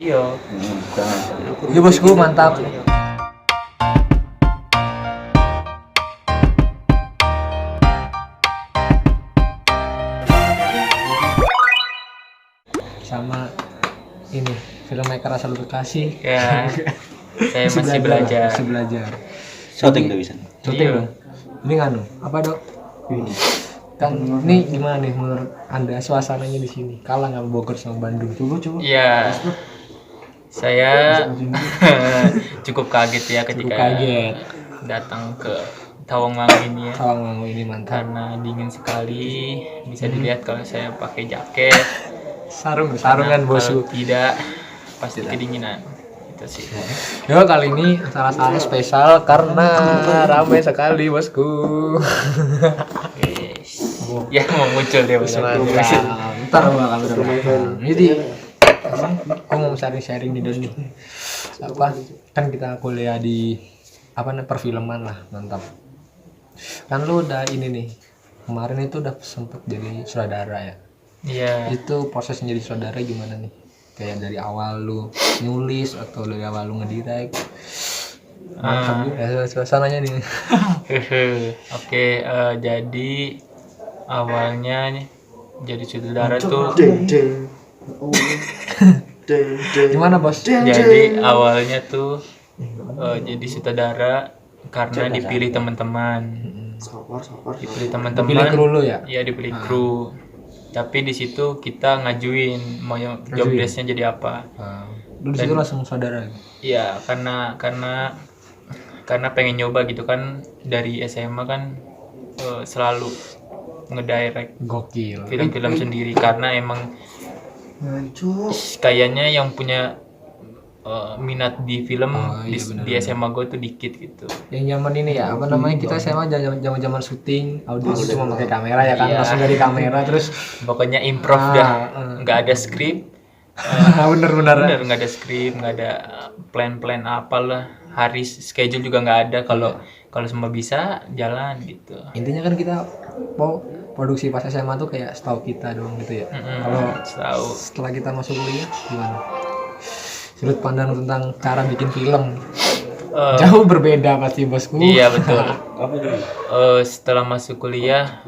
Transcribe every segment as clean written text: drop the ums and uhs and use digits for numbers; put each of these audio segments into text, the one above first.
Iya. Iya bosku, mantap. Sama ini filmmaker asal Bekasi. Ya. Saya masih belajar. Masih belajar. Syuting tuh bisa. Syuting Iya. dong. Ini nganu, apa dok? Kan ini gimana nih menurut anda suasananya di sini? Kalah nggak Bogor sama Bandung? Coba. Iya. Saya cukup kaget ya Cukup ketika kaget. datang ke Tawangmangu ini ya. Tawangmangu ini mantap. Karena dingin sekali, bisa dilihat kalau saya pakai jaket. Sarungan Karena bosku. kalau tidak pasti kedinginan. Itu sih. Yo kali ini acara spesial karena ramai sekali bosku. Guys. Ya mau muncul dia bos. Ntar bakal udah. Jadi aku mau sharing nih dulu nih. Apa? Kan kita kuliah di apa nih perfilman lah, mantap. Kan lu udah ini nih. Kemarin itu udah sempet jadi sutradara ya. Iya. Itu proses menjadi sutradara gimana nih? Kayak dari awal lu nulis atau dari awal lu ngedirect. Mantap ya suasananya nih. Oke, jadi awalnya nih, jadi sutradara tuh. Gimana bos? Jadi awalnya tuh jadi sutradara karena dipilih teman-teman. Dipilih teman-teman. Pilih kru lu ya? Iya, dipilih kru. Tapi di situ kita ngajuin mau job desk-nya jadi apa. Lu di situ langsung saudara. Iya, karena pengen nyoba gitu kan, dari SMA kan selalu ngedirect Gokil. film-film sendiri karena emang kayaknya yang punya minat di film di SMA gue tuh dikit gitu. Yang zaman ini ya, apa namanya, kita SMA zaman syuting, audio cuma pakai kamera ya kan, Iya. langsung dari kamera terus Pokoknya improv dah, nggak ada skrip. bener-bener Nggak ada skrip, nggak ada plan apalah, hari schedule juga nggak ada. Kalau semua bisa jalan gitu. intinya kan kita mau produksi pas SMA tuh kayak setahu kita doang gitu ya. Kalau Tahu. setelah kita masuk kuliah gimana? Sudut pandang tentang cara bikin film jauh berbeda pasti bosku. Iya betul. Setelah masuk kuliah,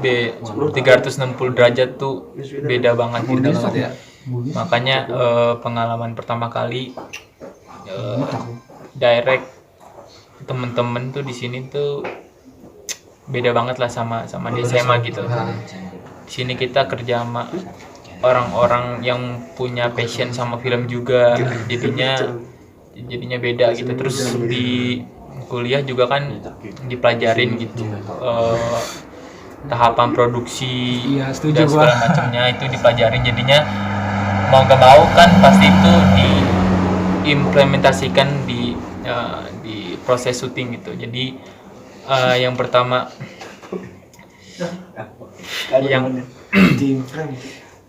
360 derajat tuh beda banget gitu. ya. Makanya pengalaman pertama kali direct temen-temen tuh di sini tuh beda banget lah sama di SMA gitu. Di sini kita kerja sama orang-orang yang punya passion sama film juga, jadinya beda gitu. Terus di kuliah juga kan dipelajarin gitu tahapan produksi Iya, setuju dan segala gua. macamnya itu dipelajarin, jadinya mau gak mau kan pasti itu diimplementasikan di proses syuting gitu. Jadi yang pertama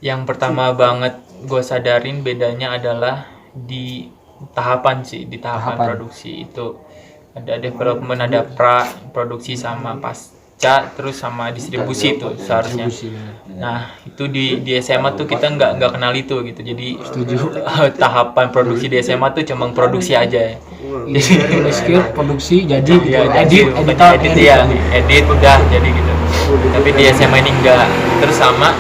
yang pertama banget gue sadarin bedanya adalah di tahapan produksi itu. Ada development, ada produksi sama pasca, terus sama distribusi itu seharusnya. Nah itu di SMA tuh kita nggak kenal itu gitu. Jadi tahapan produksi di SMA tuh cuma produksi aja ya. Skill produksi jadi gitu. Ya, edit edit udah jadi gitu. Tapi di SMA ini enggak. Terus sama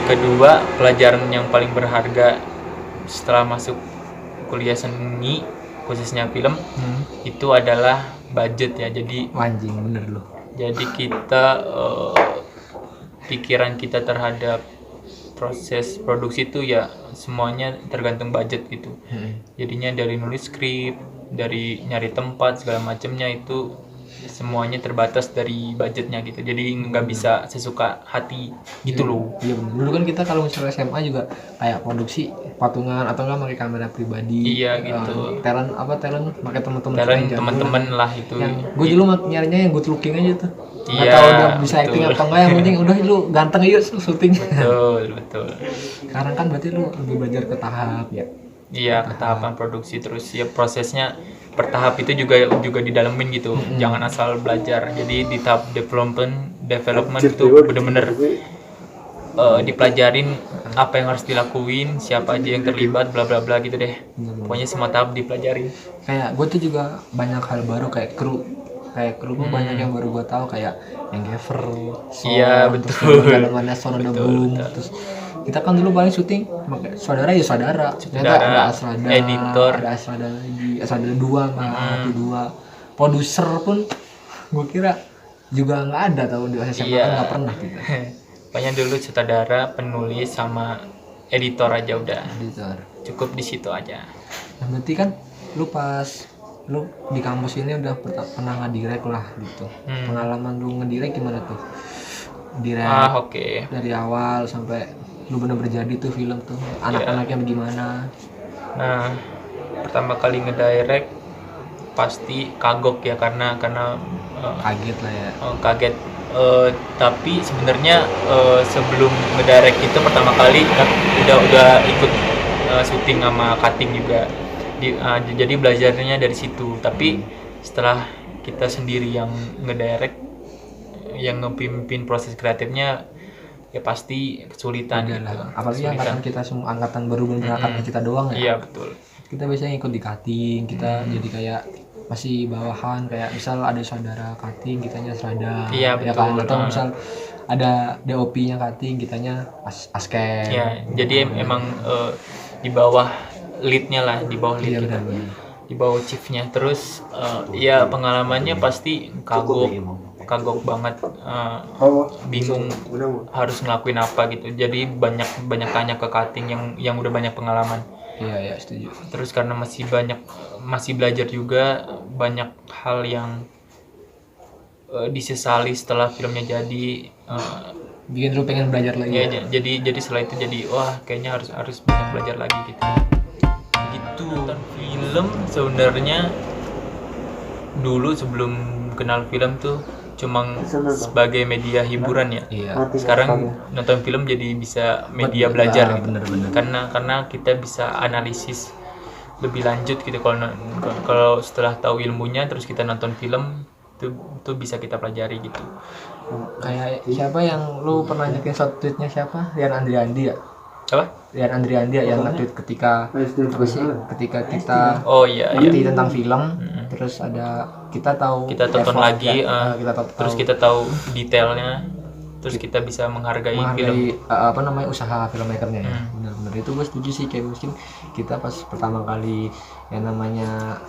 kedua, pelajaran yang paling berharga setelah masuk kuliah seni khususnya film itu adalah budget ya. Jadi anjing bener loh. jadi kita pikiran kita terhadap proses produksi itu ya semuanya tergantung budget gitu. Jadinya dari nulis skrip, dari nyari tempat segala macamnya itu semuanya terbatas dari budgetnya gitu. Jadi nggak bisa sesuka hati gitu loh. Iya bener. Dulu kan kita kalau misalnya SMA juga kayak produksi patungan atau enggak pakai kamera pribadi. Iya gitu. Talent pakai teman-teman. Talent teman-teman lah itu. Gue dulu nyarinya yang good looking aja tuh. Nggak Iya, tahu dia bisa acting betul. apa enggak, yang penting udah lu ganteng aja lu syuting. Betul. Sekarang kan berarti lu lebih belajar ke tahap ya. Iya, ke tahapan produksi, terus ya prosesnya bertahap itu juga didalemin gitu. Jangan asal belajar. Jadi di tahap development itu bener-bener dipelajarin apa yang harus dilakuin, siapa aja yang terlibat, bla bla bla gitu deh. Pokoknya semua tahap dipelajarin. Kayak gue tuh juga banyak hal baru kayak kru gue banyak yang baru gue tahu kayak yang Gaffer, Iya, betul. mana Sound Boom, terus kita kan dulu paling syuting pakai saudara ya saudara. Ternyata ada Asrada, editor, ada Asrada lagi, Asrada 2 satu 2. Produser pun gue kira juga nggak ada tahu di SMA kan nggak pernah kita. Pokoknya dulu sutradara, penulis sama editor aja udah. Editor. Cukup di situ aja. Nah, berarti kan lu di kampus ini udah pernah ngedirect lah gitu. Pengalaman lu ngedirect gimana tuh? Direct Oke. dari awal sampai lu bener-bener jadi tuh film tuh. Anak-anaknya bagaimana? Nah, pertama kali ngedirect pasti kagok ya karena Kaget lah ya. kaget. Tapi sebenarnya sebelum ngedirect itu pertama kali udah ikut syuting sama cutting juga. Jadi belajarnya dari situ. Tapi setelah kita sendiri yang ngedirect, yang ngepimpin proses kreatifnya, ya pasti kesulitan gitu. Apalagi angkatan kita semua, angkatan baru berangkat kita doang ya. Iya betul. Kita biasanya ikut di cutting, kita jadi kayak masih bawahan, kayak misal ada saudara cutting, kitanya serada. Iya ya betul. Kan? Atau misal ada DOP-nya cutting, kitanya asken. Ya, jadi emang di bawah lead-nya lah, di bawah lead kita. Di bawah chief-nya. Terus ya pengalamannya pasti kagok banget, bingung harus ngelakuin apa gitu. Jadi banyak tanya ke cutting yang udah banyak pengalaman. Iya setuju. Terus karena masih belajar juga, banyak hal yang disesali setelah filmnya jadi. Bikin lu pengen belajar lagi. Ya, jadi setelah itu jadi wah kayaknya harus banyak belajar lagi gitu. Nonton film sebenarnya dulu sebelum kenal film tuh cuma sebagai media hiburan ya. Iya. Sekarang nonton film jadi bisa media belajar gitu. Bener. Karena kita bisa analisis lebih lanjut gitu. Kalau setelah tahu ilmunya terus kita nonton film itu bisa kita pelajari gitu. Kayak siapa yang lu pernah nyekin short tweetnya siapa? Rian Andriandi ya? Apa? Rian Andriandi ya yang nge-tweet ketika kita iya. ngerti tentang film, terus ada kita tonton lagi, terus kita tahu detailnya, terus kita bisa menghargai film. Usaha filmmakernya ya. Benar-benar itu gue setuju sih, kayak mungkin kita pas pertama kali yang namanya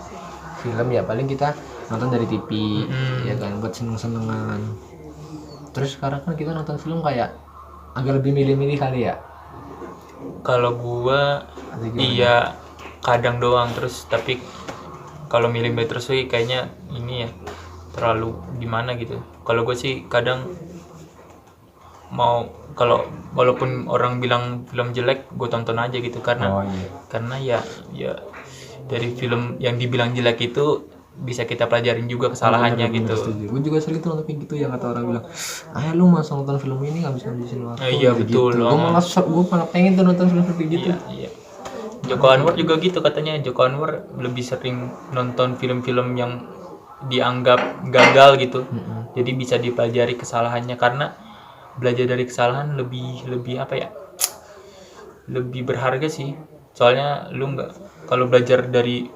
film ya paling kita nonton dari TV ya kan buat seneng-senengan. Terus sekarang kan kita nonton film kayak agak lebih milih-milih kali ya. Kalau gua iya kadang doang, terus tapi kalau milih-milih terus sih kayaknya ini ya terlalu gimana gitu. Kalau gue sih kadang mau, kalau walaupun orang bilang film jelek gue tonton aja gitu karena ya dari film yang dibilang jelek itu bisa kita pelajarin juga kesalahannya gitu. Gue juga sering tuh nonton kayak gitu yang kata orang bilang, lu masa nonton film ini ngabisin waktu. Iya betul. Gue malah pengen tuh nonton film kayak gitu. Iya. Joko Anwar juga gitu katanya. Joko Anwar lebih sering nonton film-film yang dianggap gagal gitu. Jadi bisa dipelajari kesalahannya, karena belajar dari kesalahan lebih apa ya? Lebih berharga sih. Soalnya lu kalau belajar dari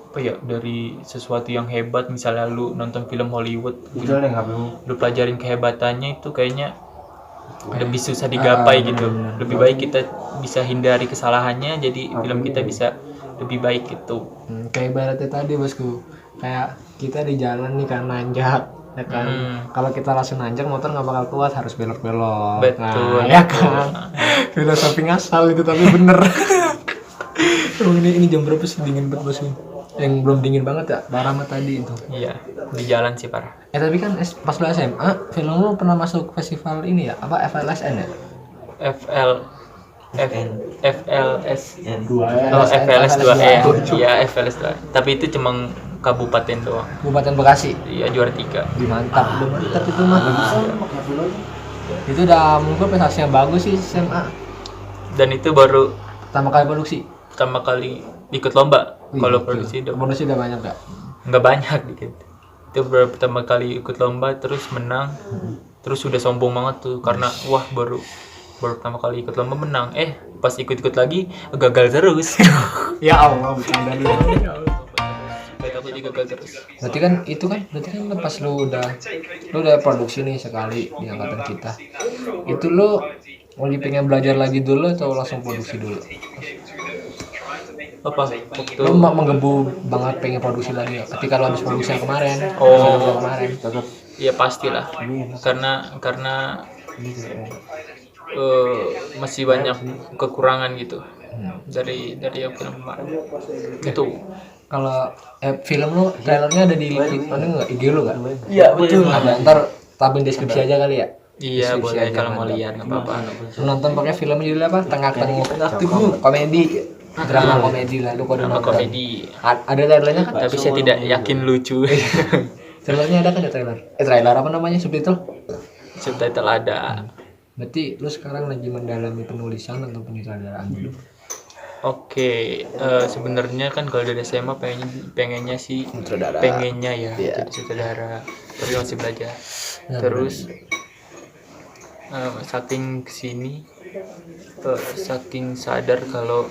dari sesuatu yang hebat, misalnya lu nonton film Hollywood gitu, lu pelajarin kehebatannya itu kayaknya lebih susah digapai gitu. Lebih baik kita bisa hindari kesalahannya, jadi film kita bisa lebih baik gitu. Kayak ibaratnya tadi bosku, kayak kita di jalan nih kan nanjak ya kan, kalau kita langsung nanjak motor nggak bakal kuat, harus belok-belok. Betul. Ya kan, filosofi ngasal itu tapi bener. Ini jam berapa sih, dingin banget bosku? Yang belum dingin banget ya, parah amat tadi itu. Iya, di jalan sih parah. Tapi kan pas lu SMA, film lu pernah masuk festival ini ya, apa FLSN ya? FLS 2. FLS 2 ya. Iya, FLS 2. Tapi itu cuma kabupaten doang. Kabupaten Bekasi. Iya, juara 3. Mantap itu mah. Itu udah menurut prestasi yang bagus sih SMA. Dan itu baru pertama kali ikut lomba. Kalau produksi udah banyak gak? Nggak banyak dikit. Itu baru pertama kali ikut lomba terus menang. Terus udah sombong banget tuh karena wah baru baru pertama kali ikut lomba menang, pas ikut-ikut lagi gagal terus. Ya Allah, bercanda lu. Gak takut gagal terus. Berarti kan pas lu udah produksi nih sekali di angkatan kita. Itu lu lagi pengen belajar lagi dulu atau langsung produksi dulu? Apa waktu Lu menggebu banget pengen produksi lagi nggak? Ketika lu habis produksi yang kemarin, Oh. kemarin. ya pastilah, karena masih banyak kekurangan gitu dari yang film kemarin itu. Kalau film lu trailernya ada di mana nggak? IG lu nggak? Iya betul. Ada, ntar tampil deskripsi aja kali ya. Iya Deskripsi boleh aja, kalau mau mantap. lihat nggak apa-apa. Lu nonton pakai film judulnya apa? Tengah-tengah komedi, drama komedi lah. Lu kode Nama nonton. komedi, Ada trailernya kan? tapi saya tidak yakin lucu. Trailernya ada kan ya trailer? Trailer apa namanya? Subtitle? Subtitle ada. Berarti lu sekarang lagi mendalami penulisan atau penyutradaraan dulu? Oke, sebenarnya kan kalau dari SMA pengennya sih Sutradara. pengennya ya Iya. jadi sutradara, tapi masih belajar. Nah, Terus saking kesini, saking sadar kalau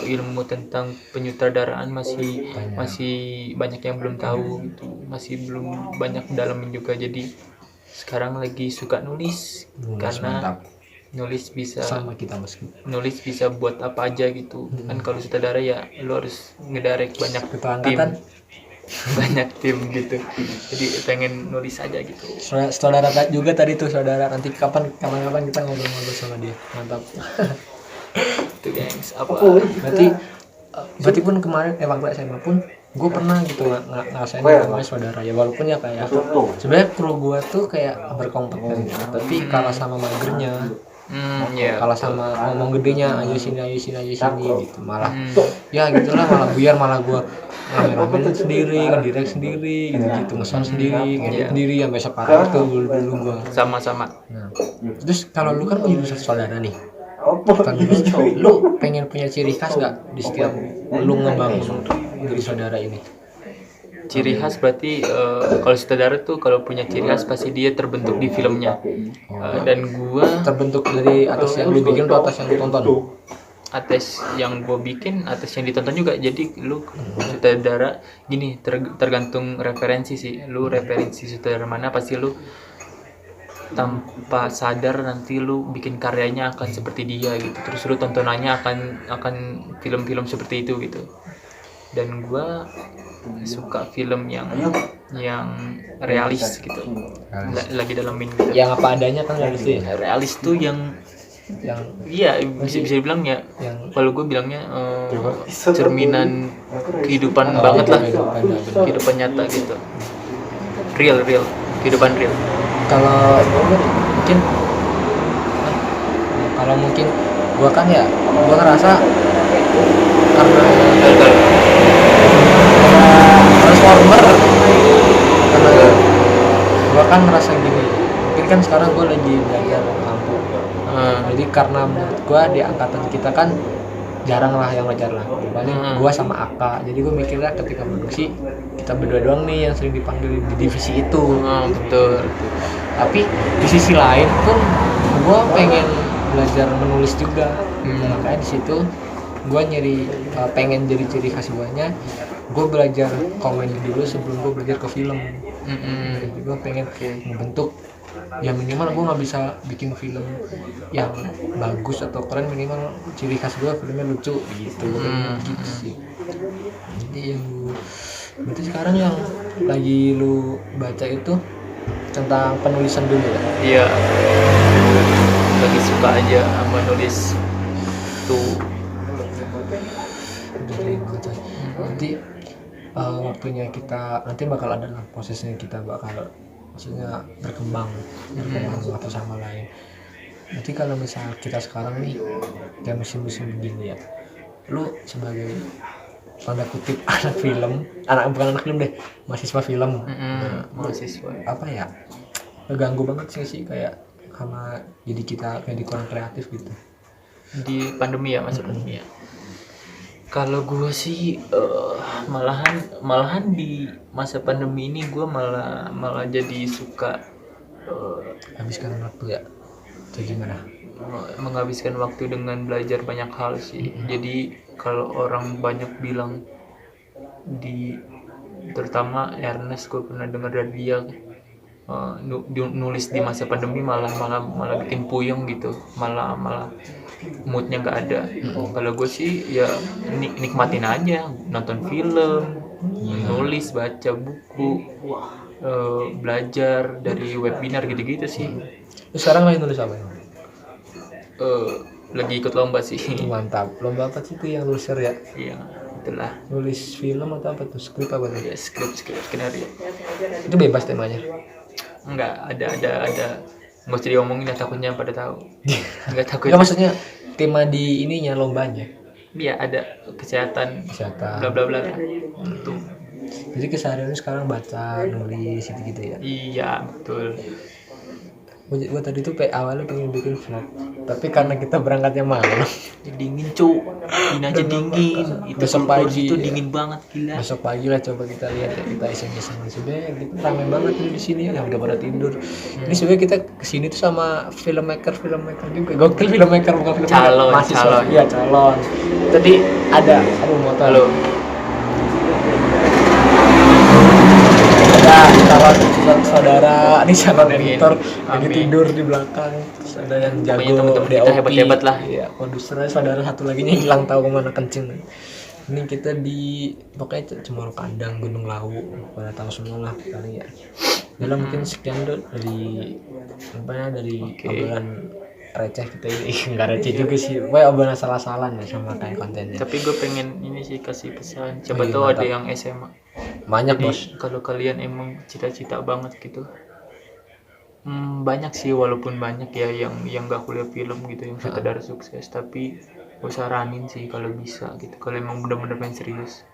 ilmu tentang penyutradaraan masih banyak yang belum tahu gitu, masih belum banyak dalamin juga. Jadi sekarang lagi suka nulis karena mantap. nulis bisa Sama kita meski. nulis bisa buat apa aja gitu kan. Kalau sutradara ya lu harus ngedirect banyak Ketua tim angkatan. banyak tim gitu, jadi pengen nulis aja gitu. Saudara juga tadi tuh saudara. Nanti kapan-kapan kita ngobrol-ngobrol sama dia. Mantap. Itu gengs apa Berarti pun kemarin waktu SMA pun gue pernah gitu ngerasain namanya saudara ya, walaupun ya kayak sebenarnya kru gue tuh kayak berkompeten gitu, tapi kalah sama magernya, ya kalah sama ngomong gedenya ayo sini gitu, malah ya gitulah, malah buyar, malah gue ngamen sendiri, ngedirect sendiri gitu ngesound sendiri, ngedit sendiri sampai separah itu dulu gue. sama-sama. Nah, terus kalau lu kan punya saudara nih, lu pengen punya ciri khas nggak di setiap lu ngebangun dari saudara ini? Ciri khas berarti kalau sutradara tuh kalau punya ciri khas pasti dia terbentuk di filmnya. Dan gua Terbentuk dari atas yang lu bikin atau atas yang lu tonton? atas yang gue bikin, atas yang ditonton juga. Jadi lu sutradara gini, tergantung referensi sih. Lu referensi sutradara mana, pasti lu tanpa sadar nanti lu bikin karyanya akan seperti dia gitu. Terus lu tontonannya akan film-film seperti itu gitu. Dan gue suka film yang realis gitu. Lagi dalamin gitu. Yang apa adanya kan realis tuh ya? Realis tuh yang iya bisa dibilang ya, kalau gue bilangnya cerminan kehidupan banget lah, kehidupan nyata gitu, real kehidupan real. Kalau mungkin gua kan ya, gua ngerasa karena transformer, karena gua kan ngerasa gini, mungkin kan sekarang gua lagi belajar lampu. Jadi karena menurut gua di angkatan kita kan jarang lah yang belajar lah, paling gua sama Aka. Jadi gua mikirnya ketika produksi kita berdua doang nih yang sering dipanggil di divisi itu. Betul. Tapi di sisi lain pun gua pengen belajar menulis juga. Makanya di situ gua pengen jadi ciri khas guanya, gua belajar komedi dulu sebelum gua belajar ke film. Jadi gua pengen membentuk, ya minimal gue nggak bisa bikin film yang bagus atau keren, minimal ciri khas gue filmnya lucu gitu. Gitu sih. Jadi berarti sekarang yang lagi lu baca itu tentang penulisan dulu ya? Iya, lagi suka aja sama nulis tuh. Nanti waktunya kita nanti bakal ada lah prosesnya, kita bakal maksudnya berkembang satu sama lain. Nanti kalau misal kita sekarang nih kayak musim-musim begini ya, lu sebagai tanda kutip anak film, bukan anak film deh, mahasiswa film, mahasiswa apa ya, ngeganggu banget sih kayak sama jadi kita kayak kurang kreatif gitu di pandemi ya, masa pandemi ya. Kalau gue sih malahan di masa pandemi ini gue malah jadi suka habiskan waktu ya, atau gimana? menghabiskan waktu dengan belajar banyak hal sih. Jadi kalau orang banyak bilang terutama Ernest, gue pernah dengar dari dia nulis di masa pandemi malah bikin puyeng gitu, malah moodnya nggak ada. Kalau gue sih ya nikmatin aja, nonton film, nulis, baca buku, belajar dari webinar gitu-gitu sih. Lu sekarang lagi nulis apa ya? Lagi ikut lomba sih. Mantap. Lomba apa sih itu yang lu share ya? Iya, itulah. Nulis film atau apa tuh? Skrip apa tuh? Ya, skrip skenario. Itu bebas temanya. Enggak ada nggak usah diomongin, takutnya pada tahu. Enggak takut. Enggak, maksudnya tema di ininya lombanya. Iya, ada kesehatan bla bla bla gitu. Jadi keseharian sekarang baca, nulis gitu-gitu ya. Iya, betul. Gue tadi tuh awalnya pengen bikin vlog, tapi karena kita berangkatnya malam, Dingin cu, ini aja dingin. Itu besok pagi itu dingin banget gila. besok pagi lah coba kita lihat ya, kita iseng-iseng sebenarnya gitu ramai banget nih di sini yang udah pada tidur. Ini sebenarnya kita kesini tuh sama filmmaker juga, gokil filmmaker bukan filmmaker, Calon. iya calon. Tadi ada motor. Halo. Ada calon saudara, ini calon editor lagi Amin. tidur di belakang. Terus ada yang jago Pokoknya teman-teman kita DOP. hebat-hebat lah. Iya, produsernya saudara satu lagi nya hilang tahu kemana kencing. Ini kita di pokoknya Cemoro Kandang, Gunung Lawu, pada tahu semua lah kali ya. Dalam mungkin sekian dulu dari obrolan receh kita ini. Enggak receh juga sih, pokoknya obrolan salah-salan ya sama kayak kontennya. Tapi gue pengen ini sih kasih pesan. Coba iya, tuh mantap. ada yang SMA. Banyak Jadi bos. kalau kalian emang cita-cita banget gitu, banyak sih, walaupun banyak ya yang gak kuliah film gitu, yang sutradara sukses. Tapi gue saranin sih kalau bisa gitu, kalau emang bener-bener pengen serius,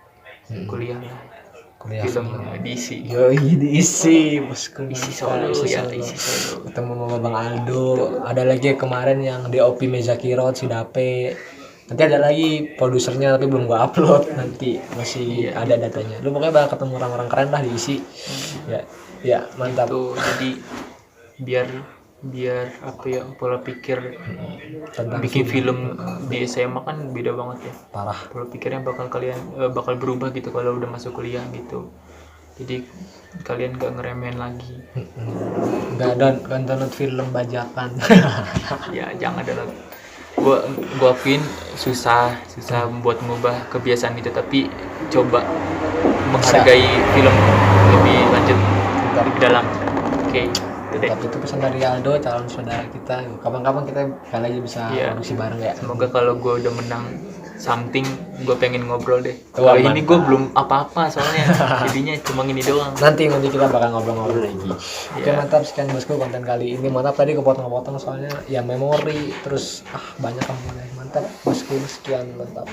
kuliah lah. Kuliah Film diisi. Yoi, diisi bosku. Isi solo ya, isi solo. Ketemu sama Bang Aldo. Ada lagi kemarin yang DOP Meza Kirot, si Dape. Nanti ada lagi produsernya tapi belum gua upload, nanti masih ada datanya. Lu pokoknya bakal ketemu orang-orang keren lah diisi. Ya mantap. Tuh, jadi biar apa ya, pola pikir Tentang bikin film di SMA kan beda banget ya. parah. Pola pikirnya bakal berubah gitu kalau udah masuk kuliah gitu. Jadi kalian gak ngeremehin lagi. Enggak download film bajakan. Ya jangan ada. Gua akuin susah buat mengubah kebiasaan itu, tapi coba menghargai film lebih lanjut, lebih dalam. Oke. Tapi itu pesan dari Aldo, calon saudara kita. Kapan-kapan kita kali aja bisa produksi bareng ya. Semoga kalau gue udah menang something, gue pengen ngobrol deh. Wah, Kalau ini gue belum apa-apa soalnya, jadinya cuma ini doang. Nanti kita bakal ngobrol-ngobrol lagi. Oke, mantap, sekian bosku konten kali ini. Mantap, tadi kepotong-kepotong soalnya ya memori, terus banyak kan. Mantap bosku, sekian, mantap.